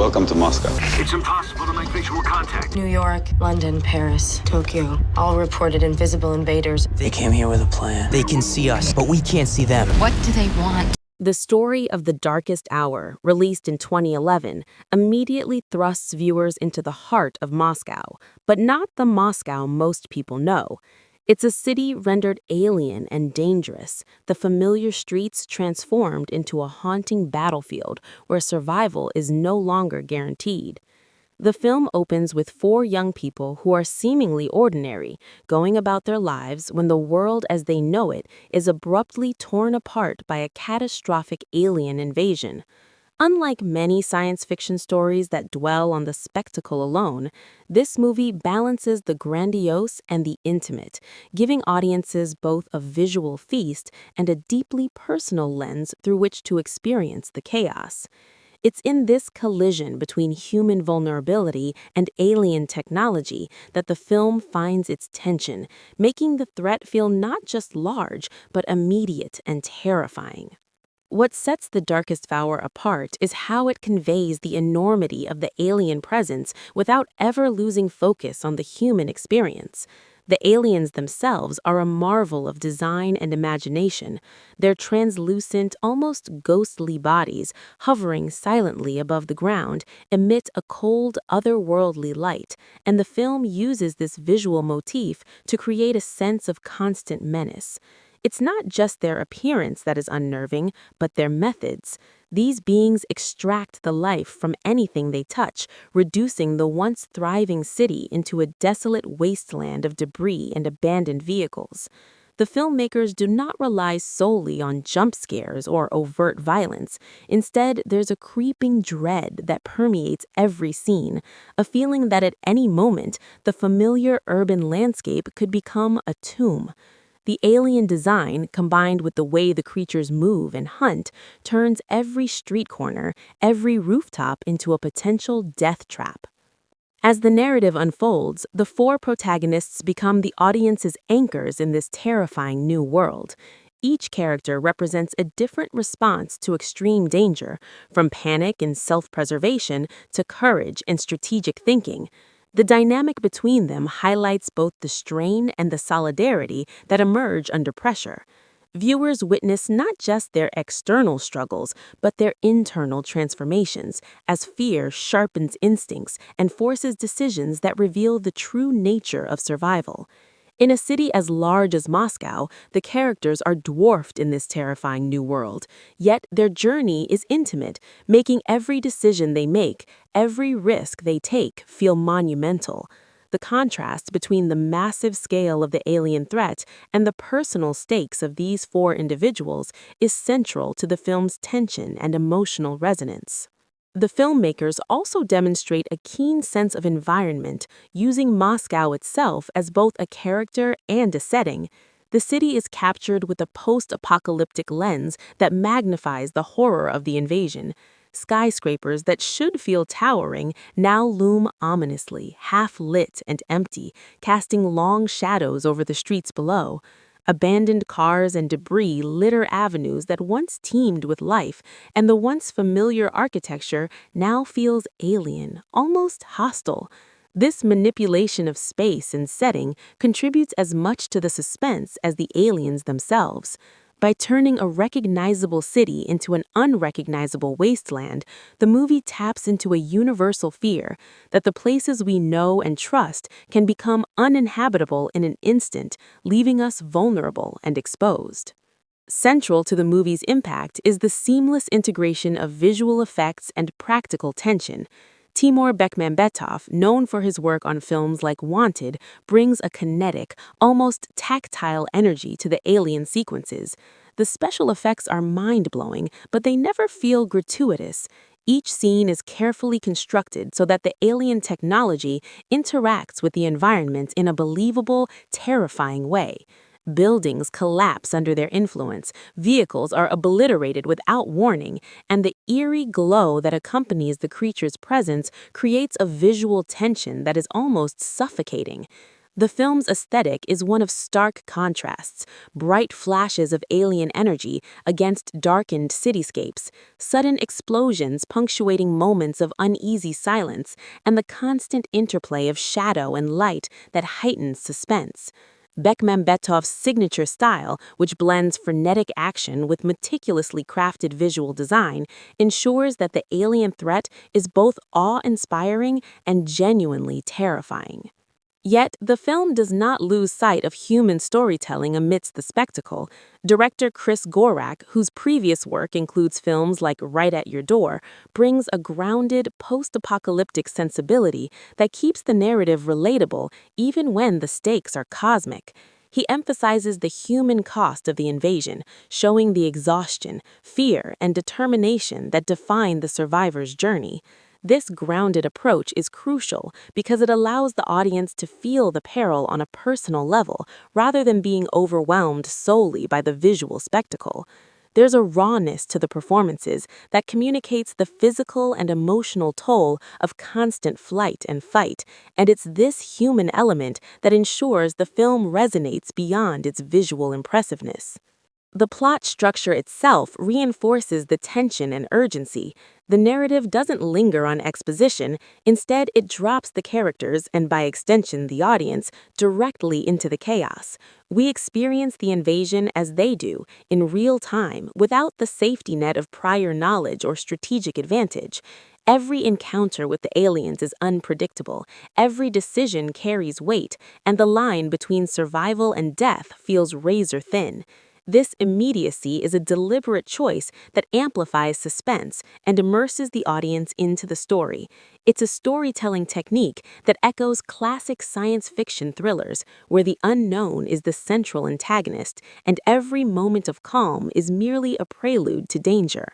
Welcome to Moscow. It's impossible to make visual contact. New York, London, Paris, Tokyo, all reported invisible invaders. They came here with a plan. They can see us, but we can't see them. What do they want? The story of The Darkest Hour, released in 2011, immediately thrusts viewers into the heart of Moscow, but not the Moscow most people know. It's a city rendered alien and dangerous, the familiar streets transformed into a haunting battlefield where survival is no longer guaranteed. The film opens with four young people who are seemingly ordinary, going about their lives when the world as they know it is abruptly torn apart by a catastrophic alien invasion. Unlike many science fiction stories that dwell on the spectacle alone, this movie balances the grandiose and the intimate, giving audiences both a visual feast and a deeply personal lens through which to experience the chaos. It's in this collision between human vulnerability and alien technology that the film finds its tension, making the threat feel not just large, but immediate and terrifying. What sets The Darkest Hour apart is how it conveys the enormity of the alien presence without ever losing focus on the human experience. The aliens themselves are a marvel of design and imagination, their translucent, almost ghostly bodies, hovering silently above the ground, emit a cold, otherworldly light, and the film uses this visual motif to create a sense of constant menace. It's not just their appearance that is unnerving, but their methods. These beings extract the life from anything they touch, reducing the once thriving city into a desolate wasteland of debris and abandoned vehicles. The filmmakers do not rely solely on jump scares or overt violence. Instead, there's a creeping dread that permeates every scene, a feeling that at any moment, the familiar urban landscape could become a tomb. The alien design, combined with the way the creatures move and hunt, turns every street corner, every rooftop into a potential death trap. As the narrative unfolds, the four protagonists become the audience's anchors in this terrifying new world. Each character represents a different response to extreme danger, from panic and self-preservation to courage and strategic thinking. The dynamic between them highlights both the strain and the solidarity that emerge under pressure. Viewers witness not just their external struggles, but their internal transformations, as fear sharpens instincts and forces decisions that reveal the true nature of survival. In a city as large as Moscow, the characters are dwarfed in this terrifying new world, yet their journey is intimate, making every decision they make, every risk they take feel monumental. The contrast between the massive scale of the alien threat and the personal stakes of these four individuals is central to the film's tension and emotional resonance. The filmmakers also demonstrate a keen sense of environment, using Moscow itself as both a character and a setting. The city is captured with a post-apocalyptic lens that magnifies the horror of the invasion. Skyscrapers that should feel towering now loom ominously, half-lit and empty, casting long shadows over the streets below. Abandoned cars and debris litter avenues that once teemed with life, and the once familiar architecture now feels alien, almost hostile. This manipulation of space and setting contributes as much to the suspense as the aliens themselves. By turning a recognizable city into an unrecognizable wasteland, the movie taps into a universal fear that the places we know and trust can become uninhabitable in an instant, leaving us vulnerable and exposed. Central to the movie's impact is the seamless integration of visual effects and practical tension. Timur Bekmambetov, known for his work on films like Wanted, brings a kinetic, almost tactile energy to the alien sequences. The special effects are mind-blowing, but they never feel gratuitous. Each scene is carefully constructed so that the alien technology interacts with the environment in a believable, terrifying way. Buildings collapse under their influence, vehicles are obliterated without warning, and the eerie glow that accompanies the creature's presence creates a visual tension that is almost suffocating. The film's aesthetic is one of stark contrasts: bright flashes of alien energy against darkened cityscapes, sudden explosions punctuating moments of uneasy silence, and the constant interplay of shadow and light that heightens suspense. Bekmambetov's signature style, which blends frenetic action with meticulously crafted visual design, ensures that the alien threat is both awe-inspiring and genuinely terrifying. Yet, the film does not lose sight of human storytelling amidst the spectacle. Director Chris Gorak, whose previous work includes films like Right at Your Door, brings a grounded, post-apocalyptic sensibility that keeps the narrative relatable even when the stakes are cosmic. He emphasizes the human cost of the invasion, showing the exhaustion, fear, and determination that define the survivor's journey. This grounded approach is crucial because it allows the audience to feel the peril on a personal level rather than being overwhelmed solely by the visual spectacle. There's a rawness to the performances that communicates the physical and emotional toll of constant flight and fight, and it's this human element that ensures the film resonates beyond its visual impressiveness. The plot structure itself reinforces the tension and urgency. The narrative doesn't linger on exposition, instead it drops the characters, and by extension the audience, directly into the chaos. We experience the invasion as they do, in real time, without the safety net of prior knowledge or strategic advantage. Every encounter with the aliens is unpredictable, every decision carries weight, and the line between survival and death feels razor thin. This immediacy is a deliberate choice that amplifies suspense and immerses the audience into the story. It's a storytelling technique that echoes classic science fiction thrillers, where the unknown is the central antagonist, and every moment of calm is merely a prelude to danger.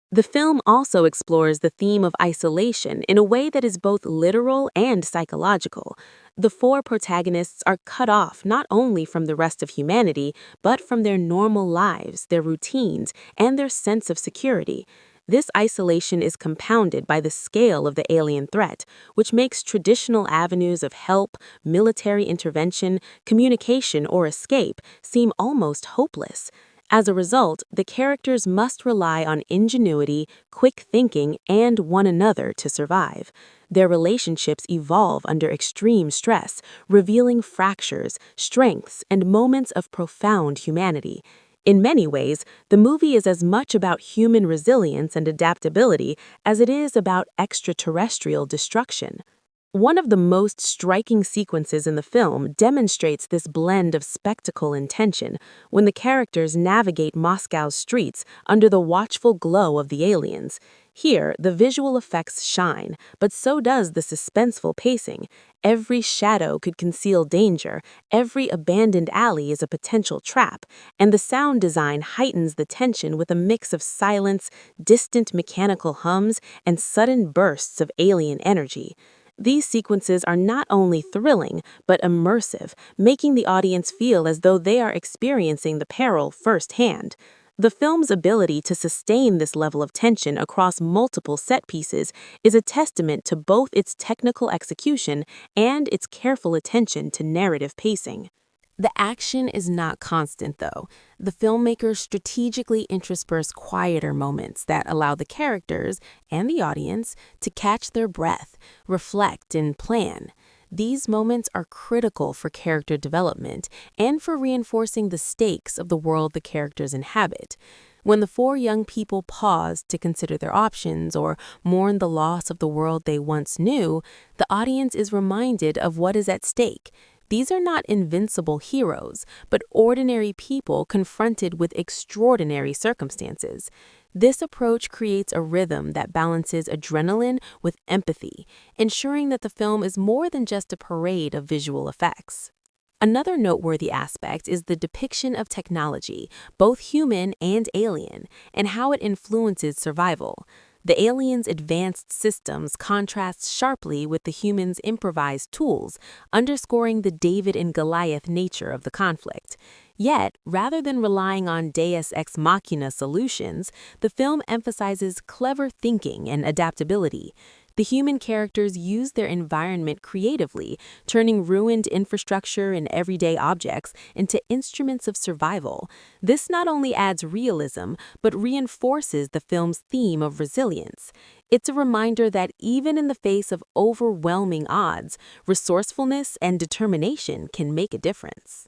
The film also explores the theme of isolation in a way that is both literal and psychological. The four protagonists are cut off not only from the rest of humanity, but from their normal lives, their routines, and their sense of security. This isolation is compounded by the scale of the alien threat, which makes traditional avenues of help, military intervention, communication, or escape seem almost hopeless. As a result, the characters must rely on ingenuity, quick thinking, and one another to survive. Their relationships evolve under extreme stress, revealing fractures, strengths, and moments of profound humanity. In many ways, the movie is as much about human resilience and adaptability as it is about extraterrestrial destruction. One of the most striking sequences in the film demonstrates this blend of spectacle and tension when the characters navigate Moscow's streets under the watchful glow of the aliens. Here, the visual effects shine, but so does the suspenseful pacing. Every shadow could conceal danger, every abandoned alley is a potential trap, and the sound design heightens the tension with a mix of silence, distant mechanical hums, and sudden bursts of alien energy. These sequences are not only thrilling, but immersive, making the audience feel as though they are experiencing the peril firsthand. The film's ability to sustain this level of tension across multiple set pieces is a testament to both its technical execution and its careful attention to narrative pacing. The action is not constant, though. The filmmakers strategically intersperse quieter moments that allow the characters and the audience to catch their breath, reflect, and plan. These moments are critical for character development and for reinforcing the stakes of the world the characters inhabit. When the four young people pause to consider their options or mourn the loss of the world they once knew, the audience is reminded of what is at stake. These are not invincible heroes, but ordinary people confronted with extraordinary circumstances. This approach creates a rhythm that balances adrenaline with empathy, ensuring that the film is more than just a parade of visual effects. Another noteworthy aspect is the depiction of technology, both human and alien, and how it influences survival. The aliens' advanced systems contrast sharply with the humans' improvised tools, underscoring the David and Goliath nature of the conflict. Yet, rather than relying on deus ex machina solutions, the film emphasizes clever thinking and adaptability. The human characters use their environment creatively, turning ruined infrastructure and everyday objects into instruments of survival. This not only adds realism, but reinforces the film's theme of resilience. It's a reminder that even in the face of overwhelming odds, resourcefulness and determination can make a difference.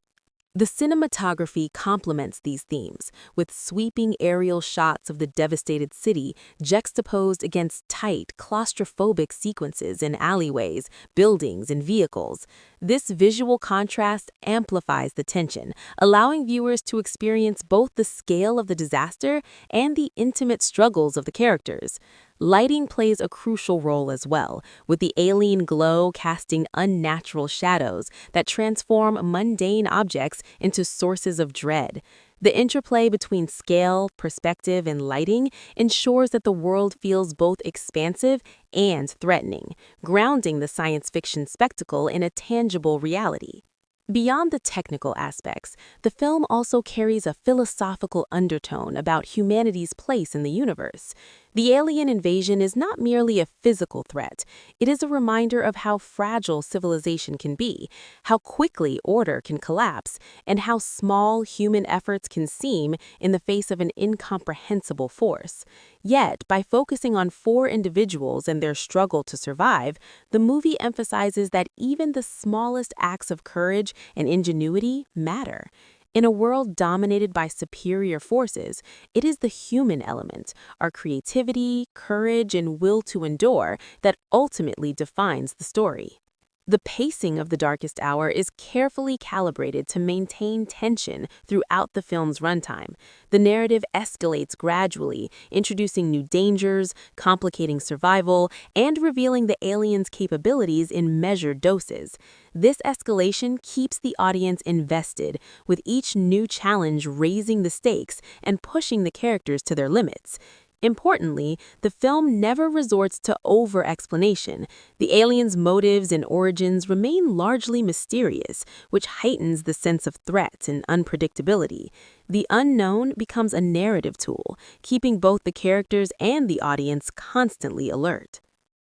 The cinematography complements these themes, with sweeping aerial shots of the devastated city juxtaposed against tight, claustrophobic sequences in alleyways, buildings, and vehicles. This visual contrast amplifies the tension, allowing viewers to experience both the scale of the disaster and the intimate struggles of the characters. Lighting plays a crucial role as well, with the alien glow casting unnatural shadows that transform mundane objects into sources of dread. The interplay between scale, perspective, and lighting ensures that the world feels both expansive and threatening, grounding the science fiction spectacle in a tangible reality. Beyond the technical aspects, the film also carries a philosophical undertone about humanity's place in the universe. The alien invasion is not merely a physical threat. It is a reminder of how fragile civilization can be, how quickly order can collapse, and how small human efforts can seem in the face of an incomprehensible force. Yet, by focusing on 4 individuals and their struggle to survive, the movie emphasizes that even the smallest acts of courage and ingenuity matter. In a world dominated by superior forces, it is the human element, our creativity, courage, and will to endure, that ultimately defines the story. The pacing of The Darkest Hour is carefully calibrated to maintain tension throughout the film's runtime. The narrative escalates gradually, introducing new dangers, complicating survival, and revealing the aliens' capabilities in measured doses. This escalation keeps the audience invested, with each new challenge raising the stakes and pushing the characters to their limits. Importantly, the film never resorts to over-explanation. The aliens' motives and origins remain largely mysterious, which heightens the sense of threat and unpredictability. The unknown becomes a narrative tool, keeping both the characters and the audience constantly alert.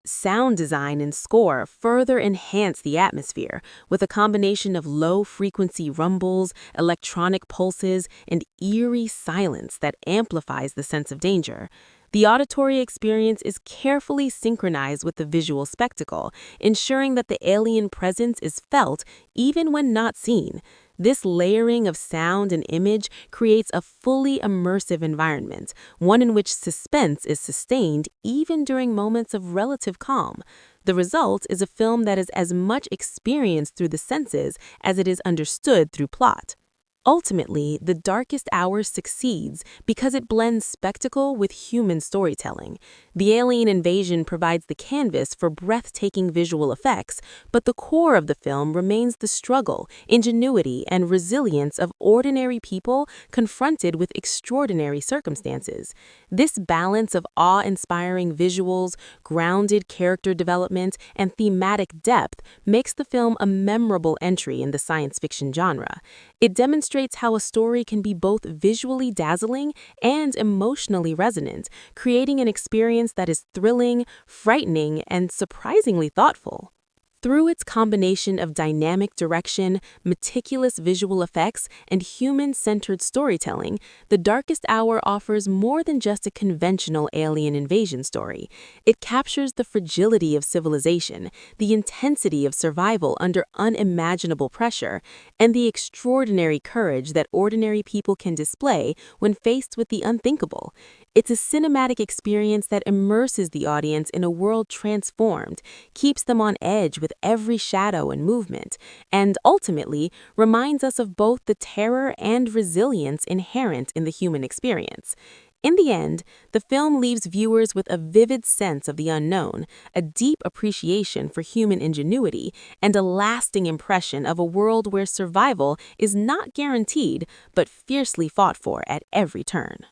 Sound design and score further enhance the atmosphere, with a combination of low-frequency rumbles, electronic pulses, and eerie silence that amplifies the sense of danger. The auditory experience is carefully synchronized with the visual spectacle, ensuring that the alien presence is felt even when not seen. This layering of sound and image creates a fully immersive environment, one in which suspense is sustained even during moments of relative calm. The result is a film that is as much experienced through the senses as it is understood through plot. Ultimately, The Darkest Hour succeeds because it blends spectacle with human storytelling. The alien invasion provides the canvas for breathtaking visual effects, but the core of the film remains the struggle, ingenuity, and resilience of ordinary people confronted with extraordinary circumstances. This balance of awe-inspiring visuals, grounded character development, and thematic depth makes the film a memorable entry in the science fiction genre. It demonstrates how a story can be both visually dazzling and emotionally resonant, creating an experience that is thrilling, frightening, and surprisingly thoughtful. Through its combination of dynamic direction, meticulous visual effects, and human-centered storytelling, The Darkest Hour offers more than just a conventional alien invasion story. It captures the fragility of civilization, the intensity of survival under unimaginable pressure, and the extraordinary courage that ordinary people can display when faced with the unthinkable. It's a cinematic experience that immerses the audience in a world transformed, keeps them on edge with every shadow and movement, and ultimately reminds us of both the terror and resilience inherent in the human experience. In the end, the film leaves viewers with a vivid sense of the unknown, a deep appreciation for human ingenuity, and a lasting impression of a world where survival is not guaranteed but fiercely fought for at every turn.